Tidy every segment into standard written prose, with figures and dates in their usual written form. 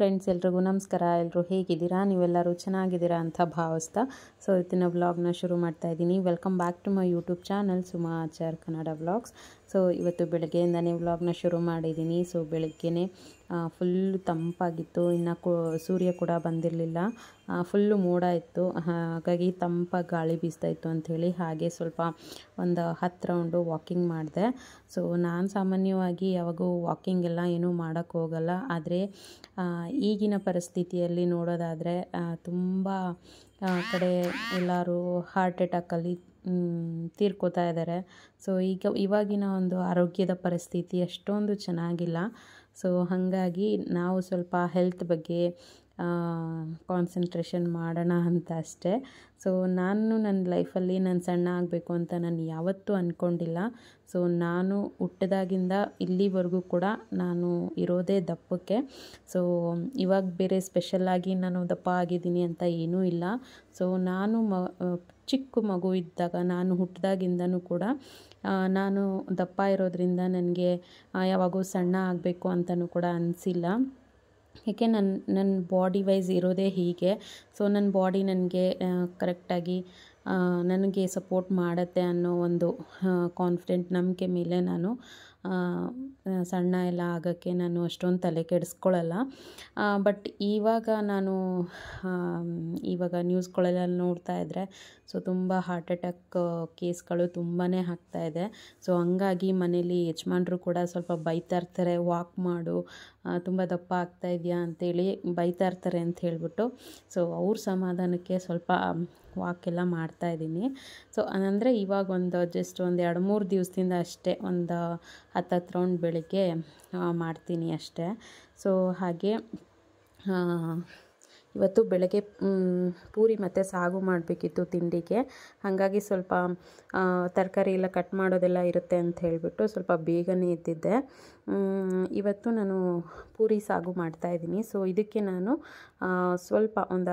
Friends, ಎಲ್ರಿಗೂ ನಮಸ್ಕಾರ. ಎಲ್ಲರೂ ಹೇಗಿದ್ದೀರಾ? ನೀವೆಲ್ಲರೂ ಚೆನ್ನಾಗಿದ್ದೀರಾ ಅಂತ ಭಾವಿಸ್ತಾ ಇವತ್ತಿನ ವ್ಲಾಗ್ನ ಶುರು ಮಾಡ್ತಾ ಇದ್ದೀನಿ. Welcome back to my YouTube channel Suma Achar Kannada vlogs. ಇವತ್ತು ಬೆಳಗ್ಗೆಯಿಂದನೇ ವ್ಲಾಗ್ನ ಶುರು ಮಾಡಿದ್ದೀನಿ. ಬೆಳಗ್ಗೆನೇ ಫುಲ್ಲು ತಂಪಾಗಿತ್ತು, ಇನ್ನು ಸೂರ್ಯ ಕೂಡ ಬಂದಿರಲಿಲ್ಲ, ಫುಲ್ಲು ಮೋಡ ಇತ್ತು. ಹಾಗಾಗಿ ತಂಪಾಗಿ ಗಾಳಿ ಬೀಸ್ತಾ ಇತ್ತು ಅಂಥೇಳಿ ಹಾಗೆ ಸ್ವಲ್ಪ ಒಂದು 10 ರೌಂಡು ವಾಕಿಂಗ್ ಮಾಡಿದೆ. ನಾನು ಸಾಮಾನ್ಯವಾಗಿ ಯಾವಾಗೂ ವಾಕಿಂಗ್ ಎಲ್ಲ ಏನೂ ಮಾಡೋಕ್ಕೆ ಹೋಗಲ್ಲ. ಆದರೆ ಈಗಿನ ಪರಿಸ್ಥಿತಿಯಲ್ಲಿ ನೋಡೋದಾದರೆ ತುಂಬ ಕಡೆ ಎಲ್ಲರೂ ಹಾರ್ಟ್ ಅಟ್ಯಾಕಲ್ಲಿ ತೀರ್ಕೋತಾ ಇದ್ದಾರೆ. ಇವಾಗಿನ ಒಂದು ಆರೋಗ್ಯದ ಪರಿಸ್ಥಿತಿ ಅಷ್ಟೊಂದು ಚೆನ್ನಾಗಿಲ್ಲ. ಹಾಗಾಗಿ ನಾವು ಸ್ವಲ್ಪ ಹೆಲ್ತ್ ಬಗ್ಗೆ ಕಾನ್ಸಂಟ್ರೇಷನ್ ಮಾಡೋಣ ಅಂತ ಅಷ್ಟೇ. ನಾನು ನನ್ನ ಲೈಫಲ್ಲಿ ನಾನು ಸಣ್ಣ ಆಗಬೇಕು ಅಂತ ನಾನು ಯಾವತ್ತೂ ಅಂದ್ಕೊಂಡಿಲ್ಲ. ನಾನು ಹುಟ್ಟಿದಾಗಿಂದ ಇಲ್ಲಿವರೆಗೂ ಕೂಡ ನಾನು ಇರೋದೇ ದಪ್ಪಕ್ಕೆ. ಇವಾಗ ಬೇರೆ ಸ್ಪೆಷಲ್ಲಾಗಿ ನಾನು ದಪ್ಪ ಆಗಿದ್ದೀನಿ ಅಂತ ಏನೂ ಇಲ್ಲ. ನಾನು ಚಿಕ್ಕ ಮಗು ಇದ್ದಾಗ, ನಾನು ಹುಟ್ಟಿದಾಗಿಂದನೂ ಕೂಡ ನಾನು ದಪ್ಪ ಇರೋದ್ರಿಂದ ನನಗೆ ಯಾವಾಗೂ ಸಣ್ಣ ಆಗಬೇಕು ಅಂತಲೂ ಕೂಡ ಅನಿಸಿಲ್ಲ. ಏಕೆ ನನ್ನ ಬಾಡಿ ವೈಸ್ ಇರೋದೇ ಹೀಗೆ. ನನ್ನ ಬಾಡಿ ನನಗೆ ಕರೆಕ್ಟಾಗಿ ನನಗೆ ಸಪೋರ್ಟ್ ಮಾಡುತ್ತೆ ಅನ್ನೋ ಒಂದು ಕಾನ್ಫಿಡೆಂಟ್ ನಂಬಿಕೆ ಮೇಲೆ ನಾನು ಸಣ್ಣ ಎಲ್ಲ ಆಗೋಕ್ಕೆ ನಾನು ಅಷ್ಟೊಂದು ತಲೆ ಕೆಡಿಸ್ಕೊಳ್ಳಲ್ಲ. ಬಟ್ ಇವಾಗ ನ್ಯೂಸ್ಗಳೆಲ್ಲ ನೋಡ್ತಾ ಇದ್ದರೆ ತುಂಬ ಹಾರ್ಟ್ ಅಟ್ಯಾಕ್ ಕೇಸ್ಗಳು ತುಂಬಾ ಆಗ್ತಾಯಿದೆ. ಹಂಗಾಗಿ ಮನೇಲಿ ಯಜಮಾನ್ರು ಕೂಡ ಸ್ವಲ್ಪ ಬೈತಾ ಇರ್ತಾರೆ, ವಾಕ್ ಮಾಡು, ತುಂಬ ದಪ್ಪ ಆಗ್ತಾ ಇದೆಯಾ ಅಂತೇಳಿ ಬೈತಾ ಇರ್ತಾರೆ ಅಂತ ಹೇಳ್ಬಿಟ್ಟು ಅವ್ರ ಸಮಾಧಾನಕ್ಕೆ ಸ್ವಲ್ಪ ವಾಕೆಲ್ಲ ಮಾಡ್ತಾಯಿದ್ದೀನಿ. ಅಂದರೆ ಇವಾಗ ಜಸ್ಟ್ ಒಂದು 2-3 ದಿವಸದಿಂದ ಅಷ್ಟೇ ಒಂದು 10 ರೌಂಡ್ ಬೆಳಗ್ಗೆ ಮಾಡ್ತೀನಿ ಅಷ್ಟೇ. ಹಾಗೆ ಇವತ್ತು ಬೆಳಗ್ಗೆ ಪೂರಿ ಮತ್ತು ಸಾಗು ಮಾಡಬೇಕಿತ್ತು ತಿಂಡಿಗೆ. ಹಾಗಾಗಿ ಸ್ವಲ್ಪ ತರಕಾರಿ ಎಲ್ಲ ಕಟ್ ಮಾಡೋದೆಲ್ಲ ಇರುತ್ತೆ ಅಂತ ಹೇಳಿಬಿಟ್ಟು ಸ್ವಲ್ಪ ಬೇಗನೆ ಎದ್ದಿದ್ದೆ. ಇವತ್ತು ನಾನು ಪೂರಿ ಸಾಗು ಮಾಡ್ತಾಯಿದ್ದೀನಿ. ಇದಕ್ಕೆ ನಾನು ಸ್ವಲ್ಪ ಒಂದು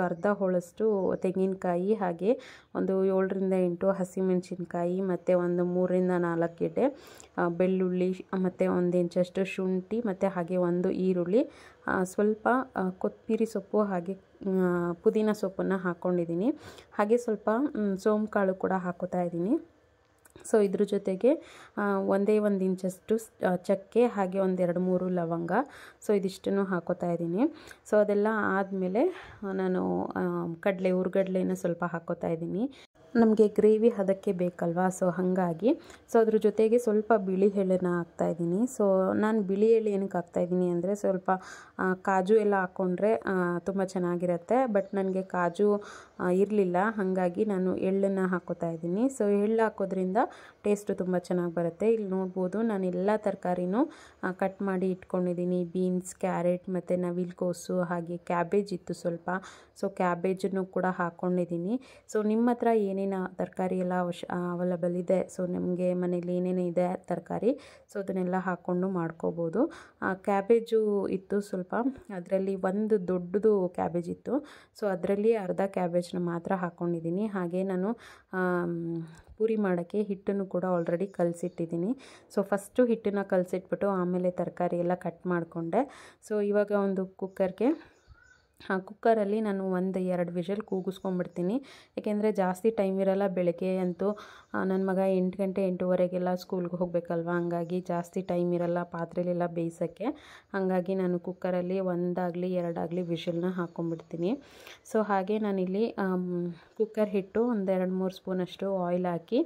ಅರ್ಧ ಹೋಳಷ್ಟು ತೆಂಗಿನಕಾಯಿ, ಹಾಗೆ ಒಂದು 7-8 ಹಸಿಮೆಣಸಿನ್ಕಾಯಿ ಮತ್ತು ಒಂದು 3-4 ಗೆಡ್ಡೆ ಬೆಳ್ಳುಳ್ಳಿ, ಮತ್ತು 1 ಇಂಚಷ್ಟು ಶುಂಠಿ, ಮತ್ತು ಹಾಗೆ 1 ಈರುಳ್ಳಿ, ಸ್ವಲ್ಪ ಕೊತ್ತಂಬರಿ ಸೊಪ್ಪು, ಹಾಗೆ ಪುದೀನ ಸೊಪ್ಪನ್ನು ಹಾಕ್ಕೊಂಡಿದ್ದೀನಿ. ಹಾಗೆ ಸ್ವಲ್ಪ ಸೋಂಕಾಳು ಕೂಡ ಹಾಕೋತಾ ಇದ್ದೀನಿ. ಇದ್ರ ಜೊತೆಗೆ 1 ಇಂಚಷ್ಟು ಚಕ್ಕೆ, ಹಾಗೆ 1-2-3 ಲವಂಗ, ಇದಿಷ್ಟನ್ನು ಹಾಕೋತಾ ಇದ್ದೀನಿ. ಅದೆಲ್ಲ ಆದಮೇಲೆ ನಾನು ಹುರ್ಗಡ್ಲೆನ ಸ್ವಲ್ಪ ಹಾಕೋತಾ ಇದ್ದೀನಿ. ನಮಗೆ ಗ್ರೇವಿ ಅದಕ್ಕೆ ಬೇಕಲ್ವಾ, ಹಾಗಾಗಿ ಅದ್ರ ಜೊತೆಗೆ ಸ್ವಲ್ಪ ಬಿಳಿ ಎಳ್ಳನ್ನು ಹಾಕ್ತಾಯಿದ್ದೀನಿ. ನಾನು ಬಿಳಿ ಎಳ್ಳು ಏನಕ್ಕೆ ಹಾಕ್ತಾಯಿದ್ದೀನಿ ಅಂದರೆ ಸ್ವಲ್ಪ ಕಾಜು ಎಲ್ಲ ಹಾಕ್ಕೊಂಡ್ರೆ ತುಂಬ ಚೆನ್ನಾಗಿರುತ್ತೆ. ಬಟ್ ನನಗೆ ಕಾಜು ಇರಲಿಲ್ಲ, ಹಾಗಾಗಿ ನಾನು ಎಳ್ಳನ್ನು ಹಾಕೋತಾ ಇದ್ದೀನಿ. ಎಳ್ಳು ಹಾಕೋದ್ರಿಂದ ಟೇಸ್ಟು ತುಂಬ ಚೆನ್ನಾಗಿ ಬರುತ್ತೆ. ಇಲ್ಲಿ ನೋಡ್ಬೋದು, ನಾನು ಎಲ್ಲ ತರಕಾರಿನೂ ಕಟ್ ಮಾಡಿ ಇಟ್ಕೊಂಡಿದ್ದೀನಿ. ಬೀನ್ಸ್, ಕ್ಯಾರೆಟ್, ಮತ್ತು ನವಿಲುಕೋಸು, ಹಾಗೆ ಕ್ಯಾಬೇಜ್ ಇತ್ತು ಸ್ವಲ್ಪ. ಕ್ಯಾಬೇಜನ್ನು ಕೂಡ ಹಾಕ್ಕೊಂಡಿದ್ದೀನಿ. ನಿಮ್ಮ ಹತ್ರ ಏನೇನು ತರಕಾರಿ ಎಲ್ಲ ಅವೈಲಬಲ್ ಇದೆ, ನಿಮಗೆ ಮನೇಲಿ ಏನೇನು ಇದೆ ತರಕಾರಿ, ಅದನ್ನೆಲ್ಲ ಹಾಕ್ಕೊಂಡು ಮಾಡ್ಕೋಬೋದು. ಕ್ಯಾಬೇಜು ಇತ್ತು ಸ್ವಲ್ಪ, ಅದರಲ್ಲಿ ಒಂದು ದೊಡ್ಡದು ಕ್ಯಾಬೇಜ್ ಇತ್ತು. ಅದರಲ್ಲಿ ಅರ್ಧ ಕ್ಯಾಬೇಜ್ನ ಮಾತ್ರ ಹಾಕ್ಕೊಂಡಿದ್ದೀನಿ. ಹಾಗೆ ನಾನು ಪೂರಿ ಮಾಡೋಕ್ಕೆ ಹಿಟ್ಟನ್ನು ಕೂಡ ಆಲ್ರೆಡಿ ಕಲಸಿಟ್ಟಿದ್ದೀನಿ. ಫಸ್ಟು ಹಿಟ್ಟನ್ನು ಕಲಸಿಟ್ಬಿಟ್ಟು ಆಮೇಲೆ ತರಕಾರಿ ಎಲ್ಲ ಕಟ್ ಮಾಡಿಕೊಂಡೆ. ಇವಾಗ ಒಂದು ಕುಕ್ಕರಲ್ಲಿ ನಾನು 1-2 ವಿಷಲ್ ಕೂಗಿಸ್ಕೊಂಡ್ಬಿಡ್ತೀನಿ. ಏಕೆಂದರೆ ಜಾಸ್ತಿ ಟೈಮ್ ಇರಲ್ಲ. ಬೆಳಗ್ಗೆ ಅಂತೂ ನನ್ನ ಮಗ 8 ಗಂಟೆ 8:15ಗೆಲ್ಲ ಸ್ಕೂಲ್ಗೆ ಹೋಗಬೇಕಲ್ವ, ಹಂಗಾಗಿ ಜಾಸ್ತಿ ಟೈಮ್ ಇರಲ್ಲ ಪಾತ್ರೆಲೆಲ್ಲ ಬೇಯಿಸೋಕ್ಕೆ. ಹಾಗಾಗಿ ನಾನು ಕುಕ್ಕರಲ್ಲಿ 1-2 ವಿಷಲ್ನ ಹಾಕ್ಕೊಂಡ್ಬಿಡ್ತೀನಿ. ಹಾಗೆ ನಾನಿಲ್ಲಿ ಕುಕ್ಕರ್ ಹಿಟ್ಟು 1-2-3 ಸ್ಪೂನಷ್ಟು ಆಯಿಲ್ ಹಾಕಿ,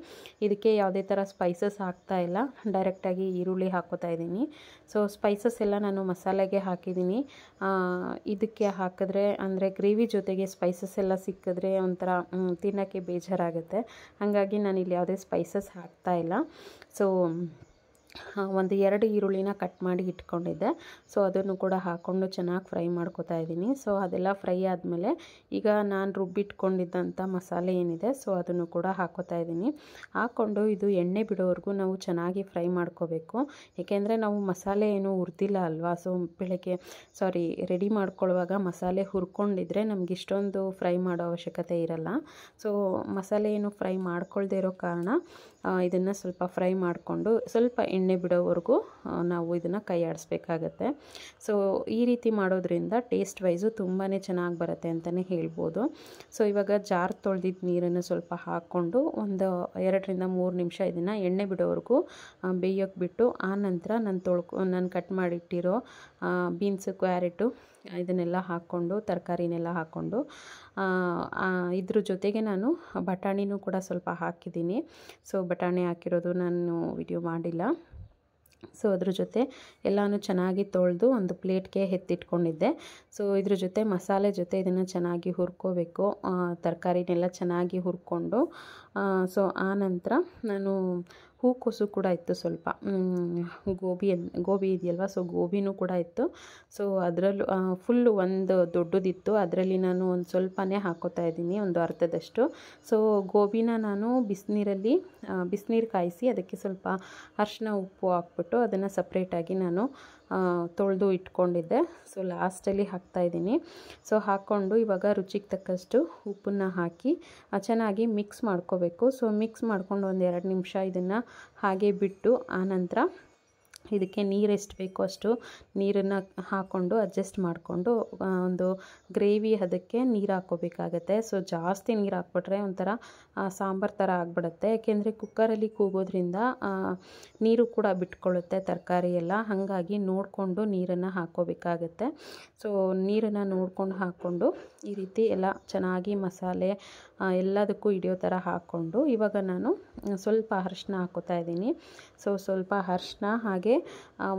ಇದಕ್ಕೆ ಯಾವುದೇ ಥರ ಸ್ಪೈಸಸ್ ಹಾಕ್ತಾಯಿಲ್ಲ, ಡೈರೆಕ್ಟಾಗಿ ಈರುಳ್ಳಿ ಹಾಕೋತಾ ಇದ್ದೀನಿ. ಸ್ಪೈಸಸ್ ಎಲ್ಲ ನಾನು ಮಸಾಲೆಗೆ ಹಾಕಿದ್ದೀನಿ. ಇದಕ್ಕೆ ಹಾಕಿದ್ರೆ ಅಂದರೆ ಗ್ರೇವಿ ಜೊತೆಗೆ ಸ್ಪೈಸಸ್ ಎಲ್ಲ ಸಿಕ್ಕಿದ್ರೆ ಒಂಥರ ತಿನ್ನೋಕ್ಕೆ ಬೇಜಾರಾಗುತ್ತೆ. ಹಾಗಾಗಿ ನಾನಿಲ್ಲಿ ಯಾವುದೇ ಸ್ಪೈಸಸ್ ಹಾಕ್ತಾಯಿಲ್ಲ. 1-2 ಈರುಳ್ಳಿನ ಕಟ್ ಮಾಡಿ ಇಟ್ಕೊಂಡಿದ್ದೆ. ಅದನ್ನು ಕೂಡ ಹಾಕ್ಕೊಂಡು ಚೆನ್ನಾಗಿ ಫ್ರೈ ಮಾಡ್ಕೊತಾ ಇದ್ದೀನಿ. ಅದೆಲ್ಲ ಫ್ರೈ ಆದಮೇಲೆ ಈಗ ನಾನು ರುಬ್ಬಿಟ್ಕೊಂಡಿದ್ದಂಥ ಮಸಾಲೆ ಏನಿದೆ ಅದನ್ನು ಕೂಡ ಹಾಕೋತಾ ಇದ್ದೀನಿ. ಹಾಕ್ಕೊಂಡು ಇದು ಎಣ್ಣೆ ಬಿಡೋವರೆಗೂ ನಾವು ಚೆನ್ನಾಗಿ ಫ್ರೈ ಮಾಡ್ಕೋಬೇಕು. ಏಕೆಂದರೆ ನಾವು ಮಸಾಲೆ ಏನೂ ಹುರಿದಿಲ್ಲ ಅಲ್ವಾ. ರೆಡಿ ಮಾಡ್ಕೊಳ್ಳುವಾಗ ಮಸಾಲೆ ಹುರ್ಕೊಂಡಿದ್ರೆ ನಮ್ಗೆ ಇಷ್ಟೊಂದು ಫ್ರೈ ಮಾಡೋ ಅವಶ್ಯಕತೆ ಇರಲ್ಲ. ಮಸಾಲೆ ಏನು ಫ್ರೈ ಮಾಡ್ಕೊಳ್ದೇ ಇರೋ ಕಾರಣ ಇದನ್ನು ಸ್ವಲ್ಪ ಫ್ರೈ ಮಾಡಿಕೊಂಡು ಸ್ವಲ್ಪ ಎಣ್ಣೆ ಬಿಡೋವರೆಗೂ ನಾವು ಇದನ್ನು ಕೈ ಆಡಿಸ್ಬೇಕಾಗತ್ತೆ. ಸೊ ಈ ರೀತಿ ಮಾಡೋದ್ರಿಂದ ಟೇಸ್ಟ್ ವೈಸು ತುಂಬಾ ಚೆನ್ನಾಗಿ ಬರುತ್ತೆ ಅಂತಲೇ ಹೇಳ್ಬೋದು. ಸೊ ಇವಾಗ ಜಾರ್ ತೊಳೆದಿದ್ದ ನೀರನ್ನು ಸ್ವಲ್ಪ ಹಾಕ್ಕೊಂಡು ಒಂದು 2ರಿಂದ 3 ನಿಮಿಷ ಇದನ್ನು ಎಣ್ಣೆ ಬಿಡೋವರೆಗೂ ಬೇಯೋಕ್ಕೆ ಬಿಟ್ಟು, ಆ ನಂತರ ನಾನು ಕಟ್ ಮಾಡಿಟ್ಟಿರೋ ಬೀನ್ಸು, ಕ್ಯಾರೆಟು ಇದನ್ನೆಲ್ಲ ಹಾಕ್ಕೊಂಡು, ತರಕಾರಿನೆಲ್ಲ ಹಾಕ್ಕೊಂಡು ಇದ್ರ ಜೊತೆಗೆ ನಾನು ಬಟಾಣಿನೂ ಕೂಡ ಸ್ವಲ್ಪ ಹಾಕಿದ್ದೀನಿ. ಸೊ ಬಟಾಣಿ ಹಾಕಿರೋದು ನಾನು ವಿಡಿಯೋ ಮಾಡಿಲ್ಲ. ಸೊ ಅದ್ರ ಜೊತೆ ಎಲ್ಲನೂ ಚೆನ್ನಾಗಿ ತೊಳೆದು ಒಂದು ಪ್ಲೇಟ್ಗೆ ಎತ್ತಿಟ್ಕೊಂಡಿದ್ದೆ. ಸೊ ಇದ್ರ ಜೊತೆ ಮಸಾಲೆ ಜೊತೆ ಇದನ್ನು ಚೆನ್ನಾಗಿ ಹುರ್ಕೋಬೇಕು, ತರಕಾರಿನೆಲ್ಲ ಚೆನ್ನಾಗಿ ಹುರ್ಕೊಂಡು. ಸೊ ಆ ನಂತರ ನಾನು ಹೂಕೋಸು ಕೂಡ ಇತ್ತು, ಸ್ವಲ್ಪ ಗೋಬಿ ಇದೆಯಲ್ವ, ಸೊ ಗೋಬಿನೂ ಕೂಡ ಇತ್ತು. ಸೊ ಅದರಲ್ಲೂ ಫುಲ್ಲು ಒಂದು ದೊಡ್ಡದಿತ್ತು, ಅದರಲ್ಲಿ ನಾನು ಒಂದು ಸ್ವಲ್ಪನೇ ಹಾಕೋತಾ ಇದ್ದೀನಿ, ಒಂದು ಅರ್ಧದಷ್ಟು. ಸೊ ಗೋಬಿನ ನಾನು ಬಿಸಿನೀರು ಕಾಯಿಸಿ ಅದಕ್ಕೆ ಸ್ವಲ್ಪ ಅರಿಶಿನ, ಉಪ್ಪು ಹಾಕ್ಬಿಟ್ಟು ಅದನ್ನು ಸಪ್ರೇಟಾಗಿ ನಾನು ತೊಳೆದು ಇಟ್ಕೊಂಡಿದ್ದೆ. ಸೊ ಲಾಸ್ಟಲ್ಲಿ ಹಾಕ್ತಾಯಿದ್ದೀನಿ. ಸೊ ಹಾಕ್ಕೊಂಡು ಇವಾಗ ರುಚಿಗೆ ತಕ್ಕಷ್ಟು ಉಪ್ಪನ್ನು ಹಾಕಿ ಚೆನ್ನಾಗಿ ಮಿಕ್ಸ್ ಮಾಡ್ಕೋಬೇಕು. ಸೊ ಮಿಕ್ಸ್ ಮಾಡ್ಕೊಂಡು ಒಂದು 2 ನಿಮಿಷ ಇದನ್ನು ಹಾಗೆ ಬಿಟ್ಟು, ಆನಂತರ ಇದಕ್ಕೆ ನೀರು ಎಷ್ಟು ಬೇಕೋ ಅಷ್ಟು ನೀರನ್ನು ಹಾಕ್ಕೊಂಡು ಅಡ್ಜಸ್ಟ್ ಮಾಡಿಕೊಂಡು ಒಂದು ಗ್ರೇವಿ ಅದಕ್ಕೆ ನೀರು ಹಾಕ್ಕೋಬೇಕಾಗತ್ತೆ. ಸೊ ಜಾಸ್ತಿ ನೀರು ಹಾಕ್ಬಿಟ್ರೆ ಒಂಥರ ಸಾಂಬಾರು ಥರ ಆಗಿಬಿಡುತ್ತೆ, ಯಾಕೆಂದರೆ ಕುಕ್ಕರಲ್ಲಿ ಕೂಗೋದ್ರಿಂದ ನೀರು ಕೂಡ ಬಿಟ್ಕೊಳ್ಳುತ್ತೆ ತರಕಾರಿ ಎಲ್ಲ. ಹಾಗಾಗಿ ನೋಡಿಕೊಂಡು ನೀರನ್ನು ಹಾಕ್ಕೋಬೇಕಾಗತ್ತೆ. ಸೊ ನೀರನ್ನು ನೋಡ್ಕೊಂಡು ಹಾಕ್ಕೊಂಡು ಈ ರೀತಿ ಎಲ್ಲ ಚೆನ್ನಾಗಿ ಮಸಾಲೆ ಎಲ್ಲದಕ್ಕೂ ಹಿಡಿಯೋ ಥರ ಹಾಕ್ಕೊಂಡು ಇವಾಗ ನಾನು ಸ್ವಲ್ಪ ಅರಿಶಿನ ಹಾಕ್ಕೋತಾ ಇದ್ದೀನಿ. ಸೊ ಸ್ವಲ್ಪ ಅರಿಶಿನ, ಹಾಗೆ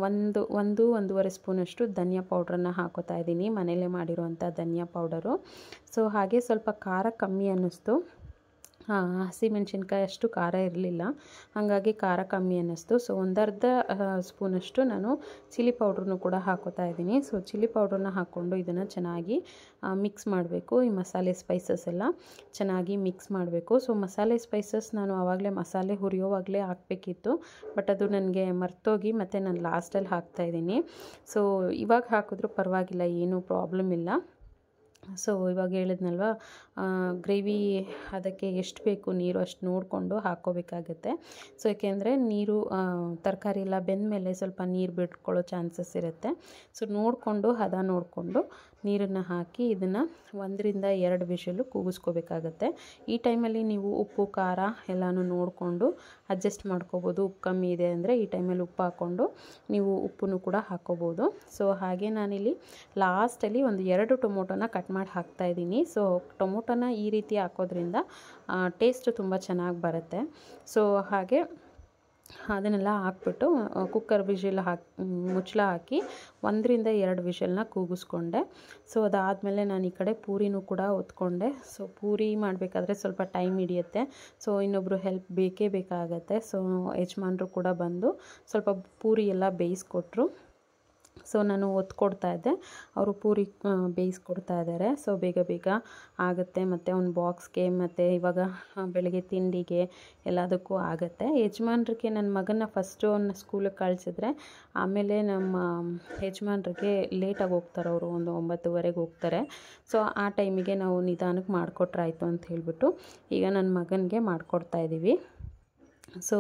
1-1.5 ಸ್ಪೂನಷ್ಟು ಧನಿಯಾ ಪೌಡ್ರನ್ನು ಹಾಕೋತಾ ಇದ್ದೀನಿ, ಮನೆಯಲ್ಲೇ ಮಾಡಿರುವಂಥ ಧನಿಯಾ ಪೌಡರು. ಸೊ ಹಾಗೆ ಸ್ವಲ್ಪ ಖಾರ ಕಮ್ಮಿ ಅನ್ನಿಸ್ತು, ಹಸಿಮೆಣ್ಸಿನ್ಕಾಯಿ ಅಷ್ಟು ಖಾರ ಇರಲಿಲ್ಲ, ಹಾಗಾಗಿ ಖಾರ ಕಮ್ಮಿ ಅನ್ನಿಸ್ತು. ಸೊ 1/2 ಸ್ಪೂನಷ್ಟು ನಾನು ಚಿಲ್ಲಿ ಪೌಡ್ರನ್ನು ಕೂಡ ಹಾಕೋತಾ ಇದ್ದೀನಿ. ಸೊ ಚಿಲ್ಲಿ ಪೌಡ್ರನ್ನ ಹಾಕ್ಕೊಂಡು ಇದನ್ನು ಚೆನ್ನಾಗಿ ಮಿಕ್ಸ್ ಮಾಡಬೇಕು. ಈ ಮಸಾಲೆ ಸ್ಪೈಸಸ್ ಎಲ್ಲ ಚೆನ್ನಾಗಿ ಮಿಕ್ಸ್ ಮಾಡಬೇಕು. ಸೊ ಮಸಾಲೆ ಸ್ಪೈಸಸ್ ನಾನು ಆವಾಗಲೇ ಮಸಾಲೆ ಹುರಿಯೋವಾಗಲೇ ಹಾಕಬೇಕಿತ್ತು, ಬಟ್ ಅದು ನನಗೆ ಮರ್ತೋಗಿ ಮತ್ತು ನಾನು ಲಾಸ್ಟಲ್ಲಿ ಹಾಕ್ತಾಯಿದ್ದೀನಿ. ಸೊ ಇವಾಗ ಹಾಕಿದ್ರೂ ಪರವಾಗಿಲ್ಲ, ಏನೂ ಪ್ರಾಬ್ಲಮ್ ಇಲ್ಲ. ಸೊ ಇವಾಗ ಹೇಳಿದ್ನಲ್ವ, ಗ್ರೇವಿ ಅದಕ್ಕೆ ಎಷ್ಟು ಬೇಕು ನೀರು ಅಷ್ಟು ನೋಡಿಕೊಂಡು ಹಾಕ್ಕೋಬೇಕಾಗತ್ತೆ. ಸೊ ಏಕೆಂದರೆ ನೀರು ತರಕಾರಿ ಎಲ್ಲ ಬೆಂದಮೇಲೆ ಸ್ವಲ್ಪ ನೀರು ಬಿಟ್ಕೊಳ್ಳೋ ಚಾನ್ಸಸ್ ಇರುತ್ತೆ. ಸೊ ನೋಡಿಕೊಂಡು ಹದ ನೋಡಿಕೊಂಡು ನೀರನ್ನು ಹಾಕಿ ಇದನ್ನು 1ರಿಂದ 2 ವಿಷಲು ಕೂಗಿಸ್ಕೋಬೇಕಾಗತ್ತೆ. ಈ ಟೈಮಲ್ಲಿ ನೀವು ಉಪ್ಪು ಖಾರ ಎಲ್ಲನೂ ನೋಡಿಕೊಂಡು ಅಡ್ಜಸ್ಟ್ ಮಾಡ್ಕೋಬೋದು. ಉಪ್ಪು ಕಮ್ಮಿ ಇದೆ ಅಂದರೆ ಈ ಟೈಮಲ್ಲಿ ಉಪ್ಪು ಹಾಕ್ಕೊಂಡು ನೀವು ಉಪ್ಪನ್ನು ಕೂಡ ಹಾಕ್ಕೋಬೋದು. ಸೊ ಹಾಗೆ ನಾನಿಲ್ಲಿ ಲಾಸ್ಟಲ್ಲಿ ಒಂದು 2 ಟೊಮೊಟೊನ ಕಟ್ ಮಾಡಿ ಹಾಕ್ತಾಯಿದ್ದೀನಿ. ಸೊ ಟೊಮೊಟೊನ ಈ ರೀತಿ ಹಾಕೋದ್ರಿಂದ ಟೇಸ್ಟ್ ತುಂಬ ಚೆನ್ನಾಗಿ ಬರುತ್ತೆ. ಸೊ ಹಾಗೆ ಅದನ್ನೆಲ್ಲ ಹಾಕ್ಬಿಟ್ಟು ಕುಕ್ಕರ್ ವಿಷಲ್ ಮುಚ್ಚಳ ಹಾಕಿ 1ರಿಂದ 2 ವಿಷಲ್ನ ಕೂಗಿಸ್ಕೊಂಡೆ. ಸೊ ಅದಾದಮೇಲೆ ನಾನು ಈ ಕಡೆ ಪೂರಿನೂ ಕೂಡ ಒತ್ಕೊಂಡೆ. ಸೊ ಪೂರಿ ಮಾಡಬೇಕಾದ್ರೆ ಸ್ವಲ್ಪ ಟೈಮ್ ಹಿಡಿಯುತ್ತೆ. ಸೊ ಇನ್ನೊಬ್ಬರು ಹೆಲ್ಪ್ ಬೇಕೇ ಬೇಕಾಗತ್ತೆ. ಸೊ ಯಜಮಾನರು ಕೂಡ ಬಂದು ಸ್ವಲ್ಪ ಪೂರಿ ಎಲ್ಲ ಬೇಯಿಸ್ಕೊಟ್ರು. ಸೊ ನಾನು ಒತ್ಕೊಡ್ತಾ ಇದ್ದೆ, ಅವರು ಪೂರಿ ಬೇಯಿಸ್ಕೊಡ್ತಾ ಇದ್ದಾರೆ. ಸೊ ಬೇಗ ಆಗುತ್ತೆ, ಮತ್ತು ಒಂದು ಬಾಕ್ಸ್ಗೆ ಮತ್ತು ಇವಾಗ ಬೆಳಗ್ಗೆ ತಿಂಡಿಗೆ ಎಲ್ಲದಕ್ಕೂ ಆಗುತ್ತೆ. ಯಜಮಾನ್ರಿಗೆ ನನ್ನ ಮಗನ ಫಸ್ಟು ಸ್ಕೂಲಿಗೆ ಕಳಿಸಿದ್ರೆ ಆಮೇಲೆ ನಮ್ಮ ಯಜಮಾನ್ರಿಗೆ ಲೇಟಾಗಿ ಹೋಗ್ತಾರೆ, ಅವರು ಒಂದು 9:30ಗೆ ಹೋಗ್ತಾರೆ. ಸೊ ಆ ಟೈಮಿಗೆ ನಾವು ನಿಧಾನಕ್ಕೆ ಮಾಡಿಕೊಟ್ರಾಯ್ತು ಅಂತ ಹೇಳಿಬಿಟ್ಟು ಈಗ ನನ್ನ ಮಗನಿಗೆ ಮಾಡಿಕೊಡ್ತಾಯಿದ್ದೀವಿ. ಸೊ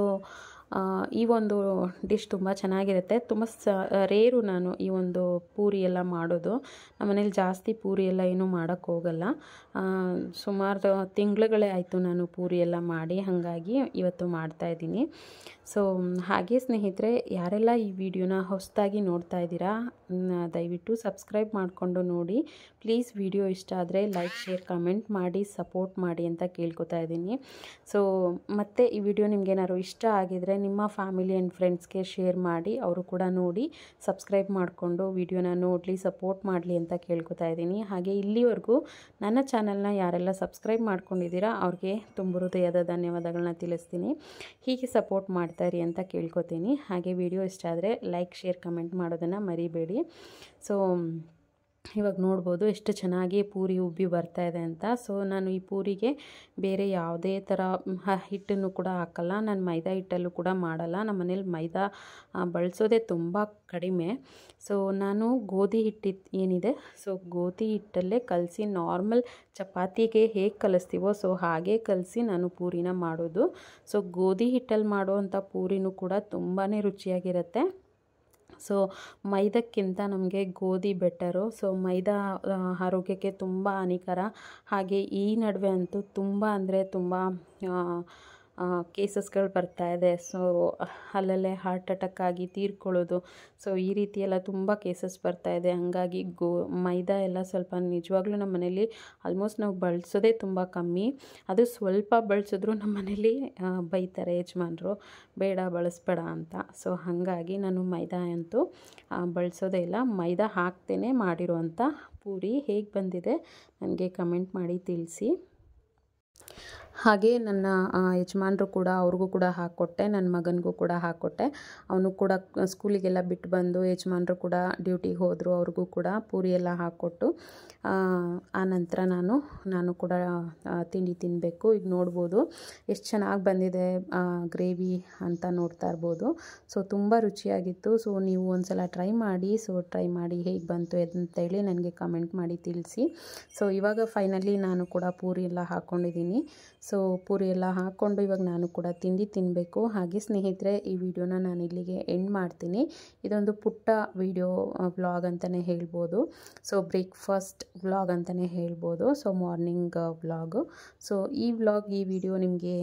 ಈ ಒಂದು ಡಿಶ್ ತುಂಬ ಚೆನ್ನಾಗಿರುತ್ತೆ. ತುಂಬ ರೇರು ನಾನು ಈ ಒಂದು ಪೂರಿ ಎಲ್ಲ ಮಾಡೋದು. ನಮ್ಮ ಮನೇಲಿ ಜಾಸ್ತಿ ಪೂರಿ ಎಲ್ಲ ಏನೂ ಮಾಡೋಕ್ಕೆ ಹೋಗಲ್ಲ. ಸುಮಾರು ತಿಂಗಳುಗಳೇ ಆಯಿತು ನಾನು ಪೂರಿ ಎಲ್ಲ ಮಾಡಿ, ಹಾಗಾಗಿ ಇವತ್ತು ಮಾಡ್ತಾಯಿದ್ದೀನಿ. ಸೊ ಹಾಗೆ ಸ್ನೇಹಿತರೆ, ಯಾರೆಲ್ಲ ಈ ವಿಡಿಯೋನ ಹೊಸದಾಗಿ ನೋಡ್ತಾ ಇದ್ದೀರಾ ದಯವಿಟ್ಟು ಸಬ್ಸ್ಕ್ರೈಬ್ ಮಾಡಿಕೊಂಡು ನೋಡಿ. ಪ್ಲೀಸ್ ವಿಡಿಯೋ ಇಷ್ಟ ಆದರೆ ಲೈಕ್, ಶೇರ್, ಕಮೆಂಟ್ ಮಾಡಿ ಸಪೋರ್ಟ್ ಮಾಡಿ ಅಂತ ಕೇಳ್ಕೊತಾ ಇದ್ದೀನಿ. ಸೊ ಮತ್ತು ಈ ವಿಡಿಯೋ ನಿಮಗೇನಾದ್ರು ಇಷ್ಟ ಆಗಿದರೆ ನಿಮ್ಮ ಫ್ಯಾಮಿಲಿ ಆ್ಯಂಡ್ ಫ್ರೆಂಡ್ಸ್ಗೆ ಶೇರ್ ಮಾಡಿ, ಅವರು ಕೂಡ ನೋಡಿ ಸಬ್ಸ್ಕ್ರೈಬ್ ಮಾಡಿಕೊಂಡು ವಿಡಿಯೋನ ನೋಡಲಿ, ಸಪೋರ್ಟ್ ಮಾಡಲಿ ಅಂತ ಕೇಳ್ಕೊತಾ ಇದ್ದೀನಿ. ಹಾಗೆ ಇಲ್ಲಿವರೆಗೂ ನನ್ನ ಚಾನಲ್ನ ಯಾರೆಲ್ಲ ಸಬ್ಸ್ಕ್ರೈಬ್ ಮಾಡ್ಕೊಂಡಿದ್ದೀರಾ ಅವ್ರಿಗೆ ತುಂಬ ಹೃದಯದ ಧನ್ಯವಾದಗಳನ್ನ ತಿಳಿಸ್ತೀನಿ. ಹೀಗೆ ಸಪೋರ್ಟ್ ಮಾಡ್ತಾಯಿರಿ ಅಂತ ಕೇಳ್ಕೊತೀನಿ. ಹಾಗೆ ವಿಡಿಯೋ ಇಷ್ಟ ಆದರೆ ಲೈಕ್, ಶೇರ್, ಕಮೆಂಟ್ ಮಾಡೋದನ್ನು ಮರಿಬೇಡಿ. ಸೊ ಇವಾಗ ನೋಡ್ಬೋದು ಎಷ್ಟು ಚೆನ್ನಾಗಿ ಪೂರಿ ಉಬ್ಬಿ ಬರ್ತಾ ಇದೆ ಅಂತ. ಸೊ ನಾನು ಈ ಪೂರಿಗೆ ಬೇರೆ ಯಾವುದೇ ಥರ ಹಿಟ್ಟನ್ನು ಕೂಡ ಹಾಕಲ್ಲ. ನಾನು ಮೈದಾ ಹಿಟ್ಟಲ್ಲೂ ಕೂಡ ಮಾಡಲ್ಲ. ನಮ್ಮ ಮನೇಲಿ ಮೈದಾ ಬಳಸೋದೇ ತುಂಬ ಕಡಿಮೆ. ಸೊ ನಾನು ಗೋಧಿ ಹಿಟ್ಟು ಏನಿದೆ, ಸೊ ಗೋಧಿ ಹಿಟ್ಟಲ್ಲೇ ಕಲಸಿ ನಾರ್ಮಲ್ ಚಪಾತಿಗೆ ಹೇಗೆ ಕಲಿಸ್ತೀವೋ ಸೊ ಹಾಗೆ ಕಲಸಿ ನಾನು ಪೂರಿನ ಮಾಡೋದು. ಸೊ ಗೋಧಿ ಹಿಟ್ಟಲ್ಲಿ ಮಾಡುವಂಥ ಪೂರಿನೂ ಕೂಡ ತುಂಬಾ ರುಚಿಯಾಗಿರುತ್ತೆ. ಸೊ ಮೈದಕ್ಕಿಂತ ನಮಗೆ ಗೋಧಿ ಬೆಟರು. ಸೊ ಮೈದಾ ಆರೋಗ್ಯಕ್ಕೆ ತುಂಬ ಹಾನಿಕರ. ಹಾಗೆ ಈ ನಡುವೆ ಅಂತೂ ತುಂಬ ಅಂದರೆ ತುಂಬ ಕೇಸಸ್ಗಳು ಬರ್ತಾಯಿದೆ. ಸೊ ಅಲ್ಲಲ್ಲೇ ಹಾರ್ಟ್ ಅಟ್ಯಾಕ್ ಆಗಿ ತೀರ್ಕೊಳ್ಳೋದು, ಸೊ ಈ ರೀತಿ ಎಲ್ಲ ತುಂಬ ಕೇಸಸ್ ಬರ್ತಾಯಿದೆ. ಹಾಗಾಗಿ ಮೈದಾ ಎಲ್ಲ ಸ್ವಲ್ಪ ನಿಜವಾಗ್ಲೂ ನಮ್ಮ ಮನೇಲಿ ಆಲ್ಮೋಸ್ಟ್ ನಾವು ಬಳಸೋದೇ ತುಂಬ ಕಮ್ಮಿ. ಅದು ಸ್ವಲ್ಪ ಬಳಸಿದ್ರು ನಮ್ಮ ಮನೇಲಿ ಬೈತಾರೆ ಯಜಮಾನ್ರು, ಬೇಡ ಬಳಸಬೇಡ ಅಂತ. ಸೊ ಹಾಗಾಗಿ ನಾನು ಮೈದಾ ಅಂತೂ ಬಳಸೋದೇ ಇಲ್ಲ. ಮೈದಾ ಹಾಕ್ತೇನೆ ಮಾಡಿರುವಂಥ ಪೂರಿ ಹೇಗೆ ಬಂದಿದೆ ನನಗೆ ಕಮೆಂಟ್ ಮಾಡಿ ತಿಳಿಸಿ. ಹಾಗೆ ನನ್ನ ಯಜಮಾನ್ರು ಕೂಡ ಅವ್ರಿಗೂ ಕೂಡ ಹಾಕ್ಕೊಟ್ಟೆ, ನನ್ನ ಮಗನಿಗೂ ಕೂಡ ಹಾಕ್ಕೊಟ್ಟೆ. ಅವನು ಕೂಡ ಸ್ಕೂಲಿಗೆಲ್ಲ ಬಿಟ್ಟು ಬಂದು ಯಜಮಾನ್ರು ಕೂಡ ಡ್ಯೂಟಿಗೆ ಹೋದರು, ಅವ್ರಿಗೂ ಕೂಡ ಪೂರಿ ಎಲ್ಲ ಹಾಕ್ಕೊಟ್ಟು ಆನಂತರ ನಾನು ಕೂಡ ತಿಂಡಿ ತಿನ್ನಬೇಕು. ಈಗ ನೋಡ್ಬೋದು ಎಷ್ಟು ಚೆನ್ನಾಗಿ ಬಂದಿದೆ ಗ್ರೇವಿ ಅಂತ ನೋಡ್ತಾ ಇರ್ಬೋದು. ಸೊ ತುಂಬ ರುಚಿಯಾಗಿತ್ತು. ಸೊ ನೀವು ಒಂದು ಸಲ ಟ್ರೈ ಮಾಡಿ. ಸೊ ಟ್ರೈ ಮಾಡಿ ಹೇಗೆ ಬಂತು ಅಂತೇಳಿ ನನಗೆ ಕಮೆಂಟ್ ಮಾಡಿ ತಿಳಿಸಿ. ಸೊ ಇವಾಗ ಫೈನಲಿ ನಾನು ಕೂಡ ಪೂರಿ ಎಲ್ಲ ಹಾಕ್ಕೊಂಡಿದ್ದೀನಿ. ಸೊ ಪೂರಿ ಎಲ್ಲ ಹಾಕ್ಕೊಂಡು ಇವಾಗ ನಾನು ಕೂಡ ತಿಂಡಿ ತಿನ್ನಬೇಕು. ಹಾಗೆ ಸ್ನೇಹಿತರೆ, ಈ ವಿಡಿಯೋನ ನಾನು ಇಲ್ಲಿಗೆ ಎಂಡ್ ಮಾಡ್ತೀನಿ. ಇದೊಂದು ಪುಟ್ಟ ವಿಡಿಯೋ ವ್ಲಾಗ್ ಅಂತಲೇ ಹೇಳ್ಬೋದು. ಸೊ ಬ್ರೇಕ್ಫಾಸ್ಟ್ ವ್ಲಾಗ್ ಅಂತಲೇ ಹೇಳ್ಬೋದು. So morning vlog. ಸೊ ಈ ವಿಡಿಯೋ ನಿಮಗೆ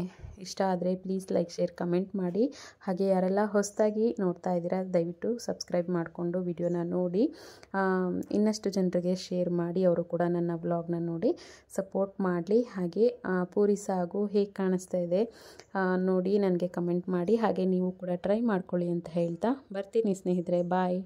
ಇಷ್ಟ ಆದರೆ ಪ್ಲೀಸ್ ಲೈಕ್, ಶೇರ್, ಕಮೆಂಟ್ ಮಾಡಿ. ಹಾಗೆ ಯಾರೆಲ್ಲ ಹೊಸದಾಗಿ ನೋಡ್ತಾ ಇದ್ದೀರಾ ದಯವಿಟ್ಟು ಸಬ್ಸ್ಕ್ರೈಬ್ ಮಾಡಿಕೊಂಡು ವಿಡಿಯೋನ ನೋಡಿ ಇನ್ನಷ್ಟು ಜನರಿಗೆ ಶೇರ್ ಮಾಡಿ. ಅವರು ಕೂಡ ನನ್ನ ವ್ಲಾಗ್ನ ನೋಡಿ ಸಪೋರ್ಟ್ ಮಾಡಲಿ. ಹಾಗೆ ಪೂರಿ ಸಾಗು ಹೇಗೆ ಕಾಣಿಸ್ತಾ ಇದೆ ನೋಡಿ ನನಗೆ ಕಮೆಂಟ್ ಮಾಡಿ. ಹಾಗೆ ನೀವು ಕೂಡ ಟ್ರೈ ಮಾಡ್ಕೊಳ್ಳಿ ಅಂತ ಹೇಳ್ತಾ ಬರ್ತೀನಿ ಸ್ನೇಹಿತರೆ. ಬಾಯ್.